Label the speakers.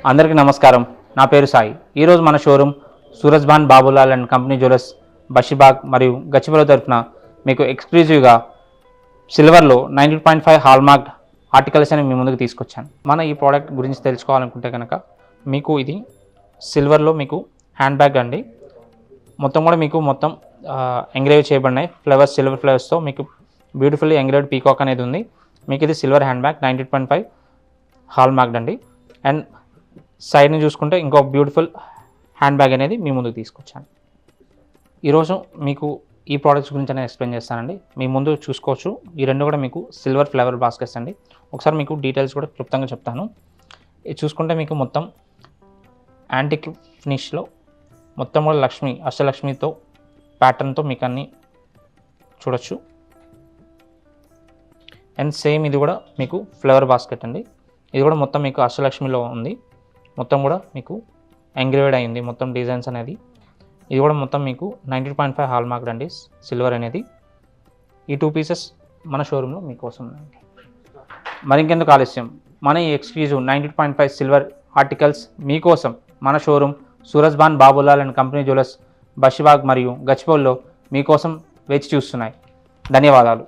Speaker 1: అందరికీ నమస్కారం. నా పేరు సాయి. ఈరోజు మన showroom Surajbhan Babulal and company jewellers Basheerbagh మరియు గచ్చిబౌలి తరఫున మీకు ఎక్స్క్లూజివ్గా సిల్వర్లో 90.5 హాల్మార్క్ ఆర్టికల్స్ అని మీ ముందుకు తీసుకొచ్చాను. మన ఈ ప్రోడక్ట్ గురించి తెలుసుకోవాలనుకుంటే కనుక మీకు ఇది సిల్వర్లో మీకు హ్యాండ్ బ్యాగ్ అండి. మొత్తం కూడా మీకు మొత్తం ఎంగ్రేవ్ చేయబడినాయి ఫ్లవర్స్, సిల్వర్ ఫ్లవర్స్తో మీకు బ్యూటిఫుల్లీ ఎంగ్రేవ్డ్ పీకాక్ అనేది ఉంది. మీకు ఇది సిల్వర్ హ్యాండ్ బ్యాగ్ 90.5 హాల్మార్క్ అండి. అండ్ సైడ్ని చూసుకుంటే ఇంకో బ్యూటిఫుల్ హ్యాండ్ బ్యాగ్ అనేది మీ ముందుకు తీసుకొచ్చాను. ఈరోజు మీకు ఈ ప్రోడక్ట్స్ గురించి నేను ఎక్స్ప్లెయిన్ చేస్తానండి. మీ ముందు చూసుకోవచ్చు, ఈ రెండు కూడా మీకు సిల్వర్ ఫ్లవర్ బాస్కెట్స్ అండి. ఒకసారి మీకు డీటెయిల్స్ కూడా క్లుప్తంగా చెప్తాను. ఇది చూసుకుంటే మీకు మొత్తం యాంటిక్ ఫినిష్లో మొత్తం కూడా లక్ష్మి, అష్టలక్ష్మితో ప్యాటర్న్తో మీకు అన్నీ చూడొచ్చు. అండ్ సేమ్ ఇది కూడా మీకు ఫ్లవర్ బాస్కెట్ అండి. ఇది కూడా మొత్తం మీకు అష్టలక్ష్మిలో ఉంది. మొత్తం కూడా మీకు ఎంగ్రేవ్డ్ అయింది మొత్తం డిజైన్స్ అనేది. ఇది కూడా మొత్తం మీకు 90.5 హాల్మార్క్ అండి సిల్వర్ అనేది. ఈ 2 పీసెస్ మన షోరూంలో మీకోసం ఉన్నాయండి. మరి ఇంకెందుకు ఆలస్యం, మన ఈ ఎక్స్క్లూజివ్ 90.5 సిల్వర్ ఆర్టికల్స్ మీకోసం మన showroom Surajbhan Babulal and company jewellers Basheerbagh మరియు గచ్చిబౌలిలో మీకోసం వేచి చూస్తున్నాయి. ధన్యవాదాలు.